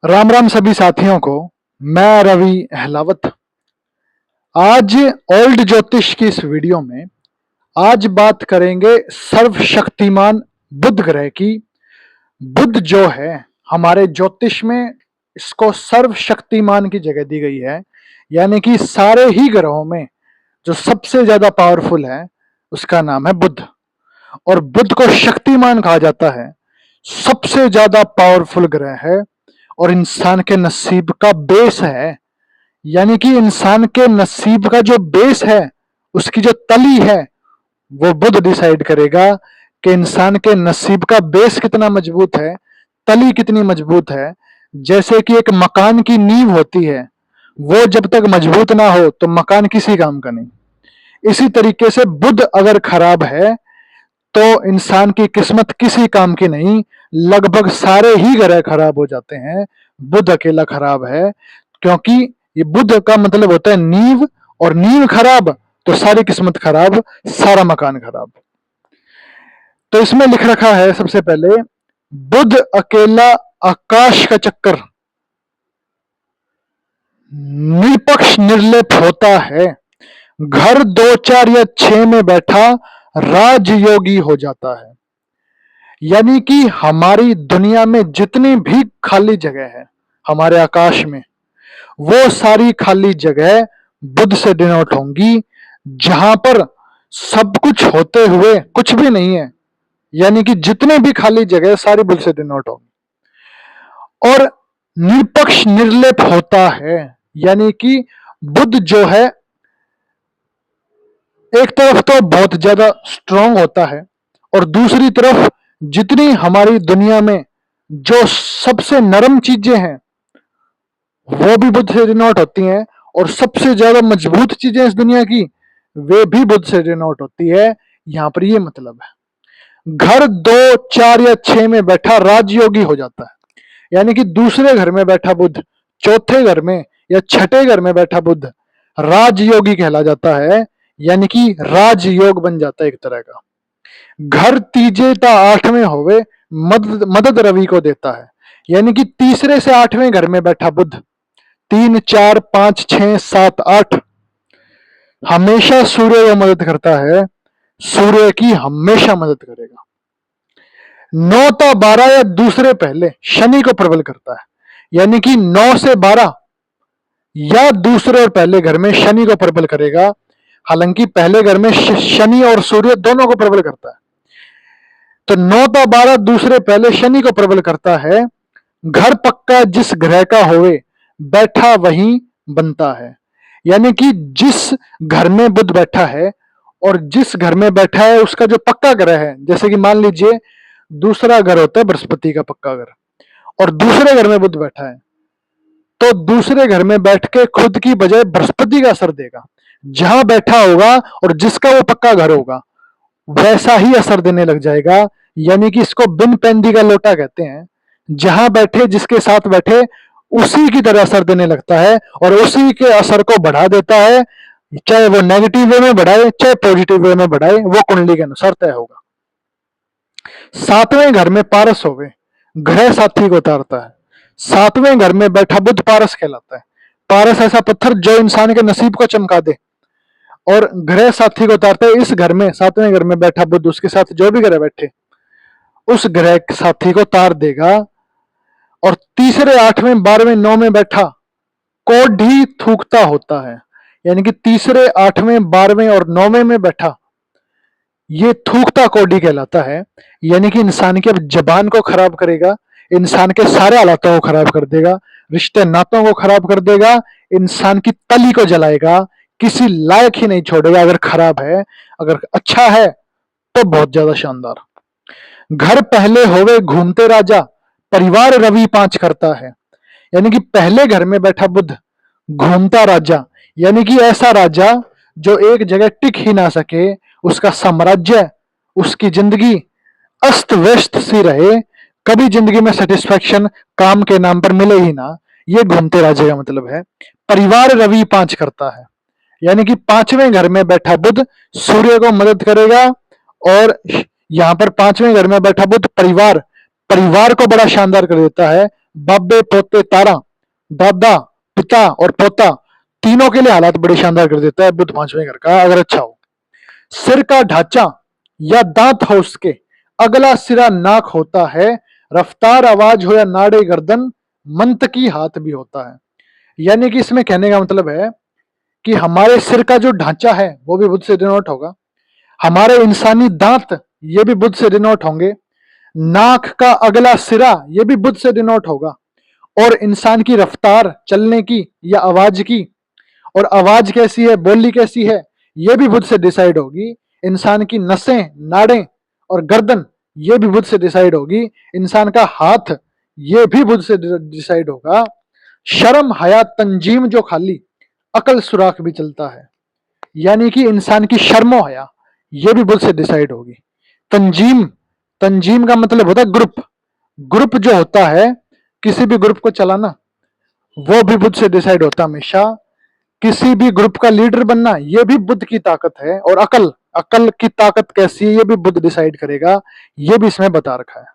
राम राम सभी साथियों को। मैं रवि अहलावत। आज ओल्ड ज्योतिष की इस वीडियो में आज बात करेंगे सर्वशक्तिमान बुध ग्रह की। बुध जो है हमारे ज्योतिष में इसको सर्वशक्तिमान की जगह दी गई है, यानी कि सारे ही ग्रहों में जो सबसे ज्यादा पावरफुल है उसका नाम है बुध। और बुध को शक्तिमान कहा जाता है, सबसे ज्यादा पावरफुल ग्रह है और इंसान के नसीब का बेस है। यानी कि इंसान के नसीब का जो बेस है, उसकी जो तली है, वो बुध डिसाइड करेगा कि इंसान के नसीब का बेस कितना मजबूत है, तली कितनी मजबूत है। जैसे कि एक मकान की नींव होती है, वो जब तक मजबूत ना हो तो मकान किसी काम का नहीं। इसी तरीके से बुध अगर खराब है तो इंसान की किस्मत किसी काम की नहीं। लगभग सारे ही ग्रह खराब हो जाते हैं, बुध अकेला खराब है। क्योंकि ये बुध का मतलब होता है नींव, और नींव खराब तो सारी किस्मत खराब, सारा मकान खराब। तो इसमें लिख रखा है सबसे पहले, बुध अकेला आकाश का चक्कर, निष्पक्ष निर्लेप होता है, घर 2 4 या 6 में बैठा राजयोगी हो जाता है। यानी कि हमारी दुनिया में जितनी भी खाली जगह है हमारे आकाश में, वो सारी खाली जगह बुध से डिनोट होंगी। जहां पर सब कुछ होते हुए कुछ भी नहीं है, यानी कि जितने भी खाली जगह सारी बुध से डिनोट होंगी। और निष्पक्ष निर्लेप होता है, यानी कि बुध जो है एक तरफ तो बहुत ज्यादा स्ट्रांग होता है, और दूसरी तरफ जितनी हमारी दुनिया में जो सबसे नरम चीजें हैं वो भी बुध से डिनोट होती हैं, और सबसे ज्यादा मजबूत चीजें इस दुनिया की वे भी बुध से डिनोट होती है। यहां पर ये मतलब है, घर 2 4 या 6 में बैठा राजयोगी हो जाता है। यानी कि दूसरे घर में बैठा बुध चौथे घर में या छठे घर में बैठा बुध राजयोगी कहला जाता है, यानी कि राजयोग बन जाता है एक तरह का। घर तीजे ता 8वें होवे, मदद मदद रवि को देता है। यानी कि तीसरे से 8वें घर में बैठा बुध 3 4 5 6 7 8 हमेशा सूर्य को मदद करता है, सूर्य की हमेशा मदद करेगा। 9 ता 12 या दूसरे पहले शनि को प्रबल करता है, यानी कि 9 से 12 या दूसरे और पहले घर में शनि को प्रबल करेगा। हालांकि पहले घर में शनि और सूर्य दोनों को प्रबल करता है, तो 9 ता 12 दूसरे पहले शनि को प्रबल करता है। घर पक्का जिस ग्रह का होवे बैठा वहीं बनता है। यानी कि जिस घर में बुध बैठा है और जिस घर में बैठा है उसका जो पक्का ग्रह है, जैसे कि मान लीजिए दूसरा घर होता है बृहस्पति का पक्का घर, और दूसरे घर में बुध बैठा है, तो दूसरे घर में बैठ के खुद की बजाय बृहस्पति का असर देगा। जहां बैठा होगा और जिसका वो पक्का घर होगा वैसा ही असर देने लग जाएगा। यानी कि इसको बिन पेंदी का लोटा कहते हैं। जहां बैठे जिसके साथ बैठे उसी की तरह असर देने लगता है, और उसी के असर को बढ़ा देता है। चाहे वो नेगेटिव वे में बढ़ाए चाहे पॉजिटिव वे में बढ़ाए, वो कुंडली के अनुसार तय होगा। 7वें घर में पारस होवे, ग्रह साथी को उतारता है। 7वें घर में बैठा बुध पारस कहलाता है। पारस ऐसा पत्थर जो इंसान के नसीब को चमका दे, और ग्रह साथी को उतारते हैं। इस घर में 7वें घर में बैठा बुध उसके साथ जो भी ग्रह बैठे उस ग्रह साथी को तार देगा। और तीसरे 8वें 12वें 9 में बैठा कोढ़ी थूकता होता है, यानी कि तीसरे 8वें 12वें और 9वें में बैठा ये थूकता कोढ़ी कहलाता है। यानी कि इंसान की अब जबान को खराब करेगा, इंसान के सारे हालातों को खराब कर देगा, रिश्ते नातों को खराब कर देगा, इंसान की तली को जलाएगा, किसी लायक ही नहीं छोड़ेगा अगर खराब है। अगर अच्छा है तो बहुत ज्यादा शानदार। घर पहले होवे घूमते राजा, परिवार रवि 5 करता है। यानी कि पहले घर में बैठा बुध घूमता राजा, यानी कि ऐसा राजा जो एक जगह टिक ही ना सके, उसका साम्राज्य उसकी जिंदगी अस्त व्यस्त सी रहे, कभी जिंदगी में सेटिस्फेक्शन काम के नाम पर मिले ही ना, ये घूमते राजा का मतलब है। परिवार रवि 5 करता है, यानी कि 5वें घर में बैठा बुध सूर्य को मदद करेगा। और यहां पर 5वें घर में बैठा बुध परिवार परिवार को बड़ा शानदार कर देता है। बाबे पोते तारा, दादा पिता और पोता, तीनों के लिए हालात बड़े शानदार कर देता है बुध पांचवें घर का अगर अच्छा हो। सिर का ढांचा या दांत हो उसके, अगला सिरा नाक होता है, रफ्तार आवाज हो या नाड़े गर्दन, मंतकी हाथ भी होता है। यानी कि इसमें कहने का मतलब है कि हमारे सिर का जो ढांचा है वो भी बुध से डिनोट होगा, हमारे इंसानी दांत ये भी बुध से डिनोट होंगे, नाक का अगला सिरा ये भी बुध से डिनोट होगा, और इंसान की रफ्तार चलने की या आवाज की, और आवाज कैसी है, बोली कैसी है, ये भी बुध से डिसाइड होगी। इंसान की नसें, नाड़ें और गर्दन ये भी बुध से डिसाइड होगी। इंसान का हाथ ये भी बुध से डिसाइड होगा। शर्म हया तंजीम जो खाली, अकल सुराख भी चलता है। यानी कि इंसान की शर्मो हया ये भी बुध से डिसाइड होगी। तंजीम, तंजीम का मतलब होता है ग्रुप, ग्रुप जो होता है किसी भी ग्रुप को चलाना वो भी बुध से डिसाइड होता है हमेशा। किसी भी ग्रुप का लीडर बनना ये भी बुध की ताकत है, और अकल, अकल की ताकत कैसी है ये भी बुध डिसाइड करेगा, ये भी इसमें बता रखा है।